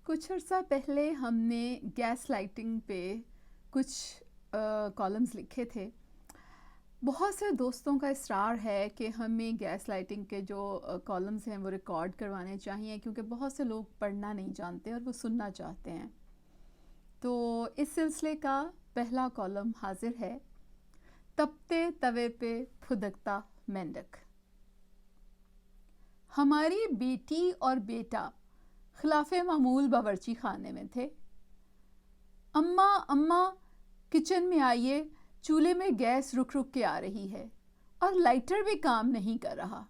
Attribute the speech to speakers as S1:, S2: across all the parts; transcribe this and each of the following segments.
S1: کچھ عرصہ پہلے ہم نے گیس لائٹنگ پہ کچھ کالمز لکھے تھے. بہت سے دوستوں کا اصرار ہے کہ ہمیں گیس لائٹنگ کے جو کالمز ہیں وہ ریکارڈ کروانے چاہیے، کیونکہ بہت سے لوگ پڑھنا نہیں جانتے اور وہ سننا چاہتے ہیں. تو اس سلسلے کا پہلا کالم حاضر ہے: تپتے توے پہ پھدکتا مینڈک. ہماری بیٹی اور بیٹا خلاف معمول باورچی خانے میں تھے. اماں کچن میں آئیے، چولہے میں گیس رک رک کے آ رہی ہے اور لائٹر بھی کام نہیں کر رہا.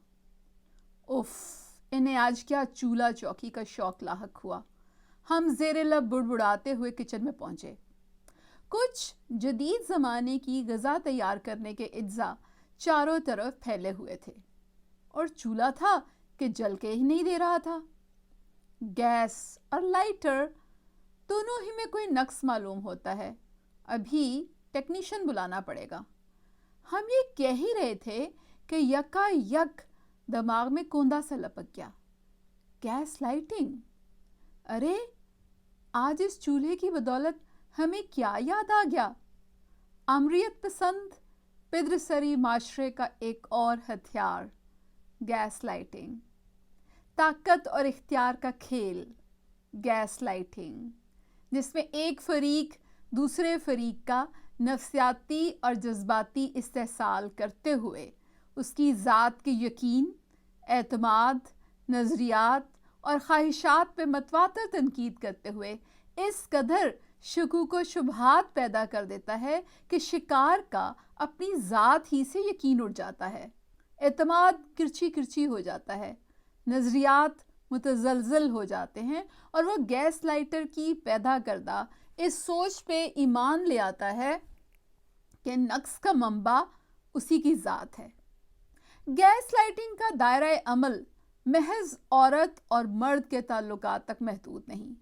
S1: اف، انہیں آج کیا چولہا چوکی کا شوق لاحق ہوا. ہم زیر لب بڑبڑاتے ہوئے کچن میں پہنچے. کچھ جدید زمانے کی غذا تیار کرنے کے اجزاء چاروں طرف پھیلے ہوئے تھے اور چولہا تھا کہ جل کے ہی نہیں دے رہا تھا. گیس اور لائٹر دونوں ہی میں کوئی نقص معلوم ہوتا ہے. ابھی ٹیکنیشین بلانا پڑے گا. ہم یہ کہہ ہی رہے تھے کہ یکا یک دماغ میں کوندا سا لپک گیا: گیس لائٹنگ. ارے آج اس چولہے کی بدولت ہمیں کیا یاد آ گیا؟ آمریت پسند پدرسری معاشرے کا ایک اور ہتھیار، گیس لائٹنگ. طاقت اور اختیار کا کھیل، گیس لائٹنگ، جس میں ایک فریق دوسرے فریق کا نفسیاتی اور جذباتی استحصال کرتے ہوئے اس کی ذات کے یقین، اعتماد، نظریات اور خواہشات پہ متواتر تنقید کرتے ہوئے اس قدر شکوک و شبہات پیدا کر دیتا ہے کہ شکار کا اپنی ذات ہی سے یقین اڑ جاتا ہے، اعتماد کرچی کرچی ہو جاتا ہے، نظریات متزلزل ہو جاتے ہیں، اور وہ گیس لائٹر کی پیدا کردہ اس سوچ پہ ایمان لے آتا ہے کہ نقص کا منبع اسی کی ذات ہے. گیس لائٹنگ کا دائرہ عمل محض عورت اور مرد کے تعلقات تک محدود نہیں.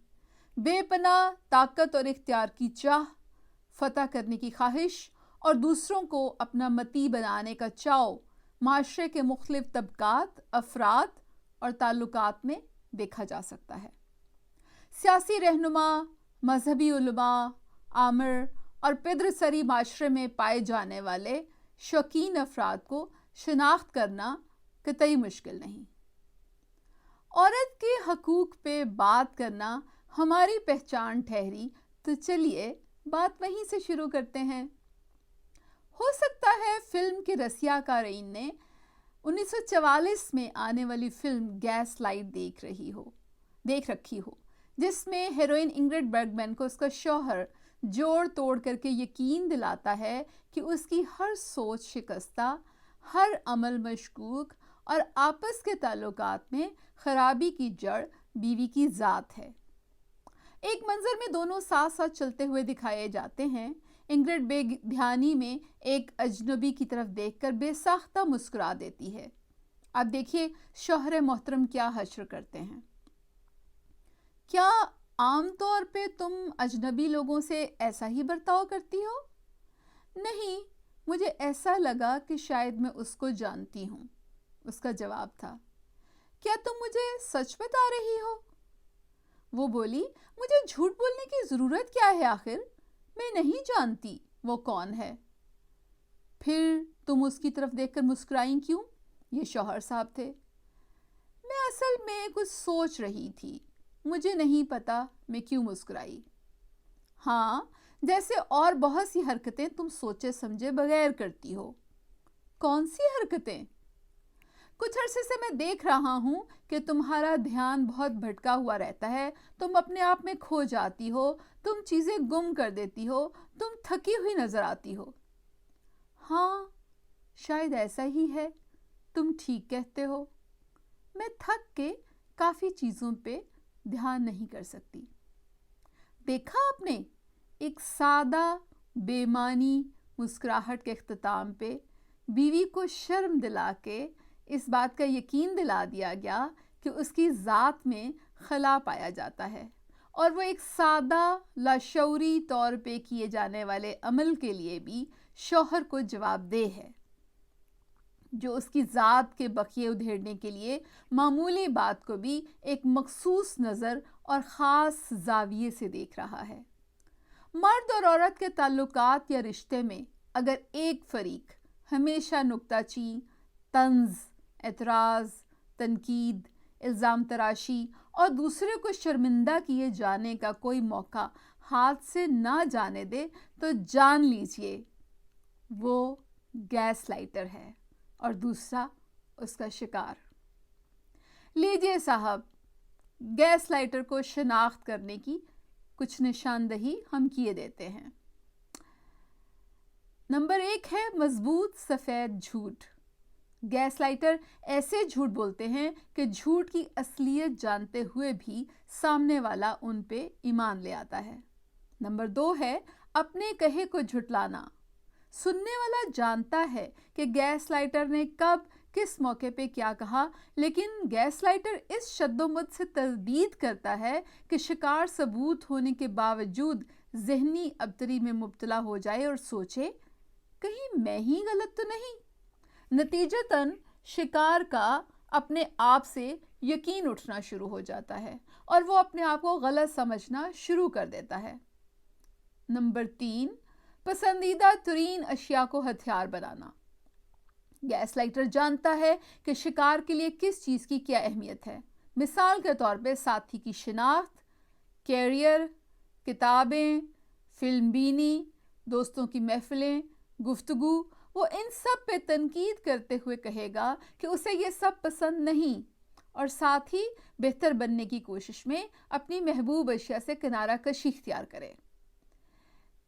S1: بے پناہ طاقت اور اختیار کی چاہ، فتح کرنے کی خواہش اور دوسروں کو اپنا مطیع بنانے کا چاؤ معاشرے کے مختلف طبقات، افراد اور تعلقات میں دیکھا جا سکتا ہے. سیاسی رہنما، مذہبی علماء، آمر اور پدرسری معاشرے میں پائے جانے والے شوقین افراد کو شناخت کرنا قطعی مشکل نہیں. عورت کے حقوق پہ بات کرنا ہماری پہچان ٹھہری، تو چلیے بات وہیں سے شروع کرتے ہیں. ہو سکتا ہے فلم کے رسیا کارین نے 1944 میں آنے والی فلم گیس لائٹ دیکھ رکھی ہو، جس میں ہیروئن انگرڈ برگمین کو اس کا شوہر جوڑ توڑ کر کے یقین دلاتا ہے کہ اس کی ہر سوچ شکستہ، ہر عمل مشکوک اور آپس کے تعلقات میں خرابی کی جڑ بیوی کی ذات ہے. ایک منظر میں دونوں ساتھ ساتھ چلتے ہوئے دکھائے جاتے ہیں. انگرڈ بے دھیانی میں ایک اجنبی کی طرف دیکھ کر بے ساختہ مسکرا دیتی ہے. اب دیکھیے شوہر محترم کیا حشر کرتے ہیں: کیا عام طور پہ تم اجنبی لوگوں سے ایسا ہی برتاؤ کرتی ہو؟ نہیں، مجھے ایسا لگا کہ شاید میں اس کو جانتی ہوں. اس کا جواب تھا: کیا تم مجھے سچ بتا رہی ہو؟ وہ بولی: مجھے جھوٹ بولنے کی ضرورت کیا ہے؟ آخر میں نہیں جانتی وہ کون ہے. پھر تم اس کی طرف دیکھ کر مسکرائیں کیوں؟ یہ شوہر صاحب تھے. میں اصل میں کچھ سوچ رہی تھی، مجھے نہیں پتا میں کیوں مسکرائی. ہاں، جیسے اور بہت سی حرکتیں تم سوچے سمجھے بغیر کرتی ہو. کون سی حرکتیں؟ کچھ عرصے سے میں دیکھ رہا ہوں کہ تمہارا دھیان بہت بھٹکا ہوا رہتا ہے. تم اپنے آپ میں کھو جاتی ہو، تم چیزیں گم کر دیتی ہو، تم تھکی ہوئی نظر آتی ہو. ہاں، شاید ایسا ہی ہے، تم ٹھیک کہتے ہو. میں تھک کے کافی چیزوں پہ دھیان نہیں کر سکتی. دیکھا آپ نے، ایک سادہ بے معنی مسکراہٹ کے اختتام پہ بیوی کو شرم دلا کے اس بات کا یقین دلا دیا گیا کہ اس کی ذات میں خلا پایا جاتا ہے، اور وہ ایک سادہ لاشعوری طور پہ کیے جانے والے عمل کے لیے بھی شوہر کو جواب دہ ہے. جو اس کی ذات کے بقیے ادھیڑنے کے لیے معمولی بات کو بھی ایک مخصوص نظر اور خاص زاویے سے دیکھ رہا ہے۔ مرد اور عورت کے تعلقات یا رشتے میں اگر ایک فریق ہمیشہ نکتہ چین، طنز، اعتراض، تنقید، الزام تراشی اور دوسرے کو شرمندہ کیے جانے کا کوئی موقع ہاتھ سے نہ جانے دے تو جان لیجئے وہ گیس لائٹر ہے اور دوسرا اس کا شکار۔ لیجئے صاحب، گیس لائٹر کو شناخت کرنے کی کچھ نشاندہی ہم کیے دیتے ہیں۔ نمبر 1 ہے مضبوط سفید جھوٹ۔ گیس لائٹر ایسے جھوٹ بولتے ہیں کہ جھوٹ کی اصلیت جانتے ہوئے بھی سامنے والا ان پہ ایمان لے آتا ہے۔ نمبر 2 ہے اپنے کہے کو جھٹلانا۔ سننے والا جانتا ہے کہ گیس لائٹر نے کب کس موقع پہ کیا کہا، لیکن گیس لائٹر اس شد و مد سے تردید کرتا ہے کہ شکار ثبوت ہونے کے باوجود ذہنی ابتری میں مبتلا ہو جائے اور سوچے کہیں میں ہی غلط تو نہیں۔ نتیجتاً شکار کا اپنے آپ سے یقین اٹھنا شروع ہو جاتا ہے اور وہ اپنے آپ کو غلط سمجھنا شروع کر دیتا ہے۔ نمبر 3، پسندیدہ ترین اشیاء کو ہتھیار بنانا۔ گیس لائٹر جانتا ہے کہ شکار کے لیے کس چیز کی کیا اہمیت ہے۔ مثال کے طور پہ ساتھی کی شناخت، کیریئر، کتابیں، فلم بینی، دوستوں کی محفلیں، گفتگو۔ وہ ان سب پہ تنقید کرتے ہوئے کہے گا کہ اسے یہ سب پسند نہیں، اور ساتھ ہی بہتر بننے کی کوشش میں اپنی محبوب اشیاء سے کنارہ کشی اختیار کرے۔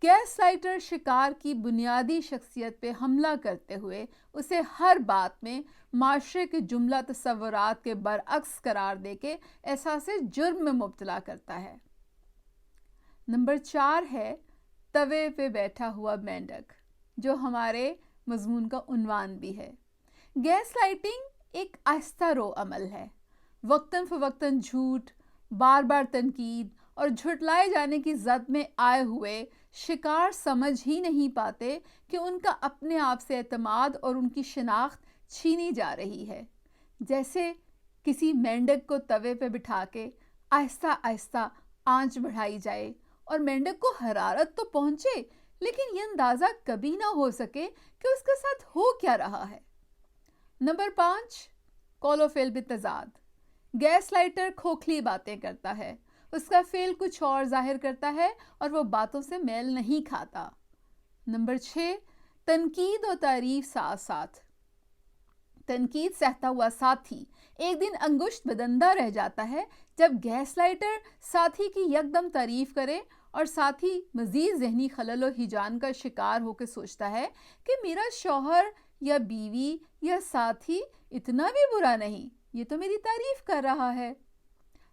S1: گیس لائٹر شکار کی بنیادی شخصیت پہ حملہ کرتے ہوئے اسے ہر بات میں معاشرے کے جملہ تصورات کے برعکس قرار دے کے احساس جرم میں مبتلا کرتا ہے۔ نمبر 4 ہے توے پہ بیٹھا ہوا مینڈک، جو ہمارے مضمون کا عنوان بھی ہے۔ گیس لائٹنگ ایک آہستہ رو عمل ہے۔ وقتاً فوقتاً جھوٹ، بار بار تنقید اور جھٹلائے جانے کی زد میں آئے ہوئے شکار سمجھ ہی نہیں پاتے کہ ان کا اپنے آپ سے اعتماد اور ان کی شناخت چھینی جا رہی ہے۔ جیسے کسی مینڈک کو توے پہ بٹھا کے آہستہ آہستہ آنچ بڑھائی جائے اور مینڈک کو حرارت تو پہنچے، لیکن یہ اندازہ کبھی نہ ہو سکے کہ اس کے ساتھ ہو کیا رہا ہے۔ نمبر 5، قول و فعل بالتضاد۔ گیس لائٹر کھوکھلی باتیں کرتا ہے، اس کا فعل کچھ اور ظاہر کرتا ہے اور وہ باتوں سے میل نہیں کھاتا۔ نمبر 6، تنقید و تعریف ساتھ ساتھ۔ تنقید سہتا ہوا ساتھی ایک دن انگشت بدندہ رہ جاتا ہے جب گیس لائٹر ساتھی کی یکدم تعریف کرے اور ساتھی مزید ذہنی خلل و ہیجان کا شکار ہو کے سوچتا ہے کہ میرا شوہر یا بیوی یا ساتھی اتنا بھی برا نہیں، یہ تو میری تعریف کر رہا ہے۔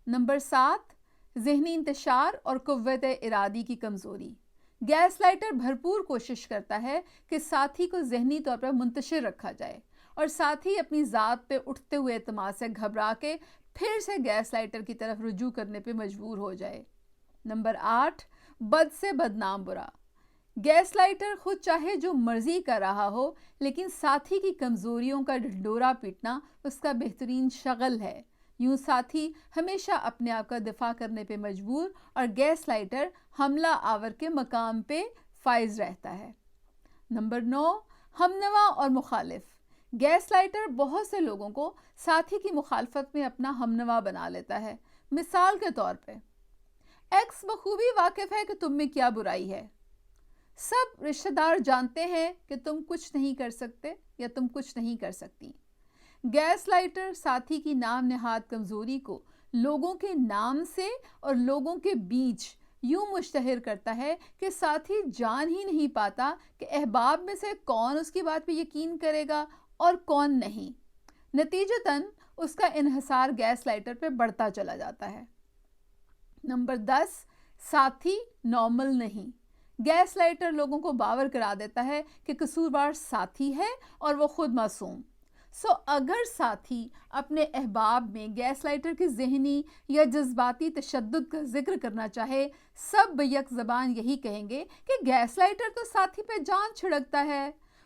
S1: نمبر 7، ذہنی انتشار اور قوت ارادی کی کمزوری۔ گیس لائٹر بھرپور کوشش کرتا ہے کہ ساتھی کو ذہنی طور پر منتشر رکھا جائے اور ساتھی اپنی ذات پہ اٹھتے ہوئے اعتماد سے گھبرا کے پھر سے گیس لائٹر کی طرف رجوع کرنے پہ مجبور ہو جائے۔ نمبر 8، بد سے بدنام برا۔ گیس لائٹر خود چاہے جو مرضی کر رہا ہو، لیکن ساتھی کی کمزوریوں کا ڈنڈورا پیٹنا اس کا بہترین شغل ہے۔ یوں ساتھی ہمیشہ اپنے آپ کا دفاع کرنے پہ مجبور اور گیس لائٹر حملہ آور کے مقام پہ فائز رہتا ہے۔ نمبر 9، ہمنوا اور مخالف۔ گیس لائٹر بہت سے لوگوں کو ساتھی کی مخالفت میں اپنا ہمنوا بنا لیتا ہے۔ مثال کے طور پہ ایکس بخوبی واقف ہے کہ تم میں کیا برائی ہے۔ سب رشتہ دار جانتے ہیں کہ تم کچھ نہیں کر سکتے یا تم کچھ نہیں کر سکتی۔ گیس لائٹر ساتھی کی نام نہاد کمزوری کو لوگوں کے نام سے اور لوگوں کے بیچ یوں مشتہر کرتا ہے کہ ساتھی جان ہی نہیں پاتا کہ احباب میں سے کون اس کی بات پہ یقین کرے گا اور کون نہیں۔ نتیجتاً اس کا انحصار گیس لائٹر پہ بڑھتا چلا جاتا ہے۔ نمبر 10، ساتھی نارمل نہیں۔ گیس لائٹر لوگوں کو باور کرا دیتا ہے کہ قصوروار ساتھی ہے اور وہ خود معصوم۔ اگر ساتھی اپنے احباب میں گیس لائٹر کی ذہنی یا جذباتی تشدد کا ذکر کرنا چاہے، سب بیک زبان یہی کہیں گے کہ گیس لائٹر تو ساتھی پہ جان چھڑکتا ہے،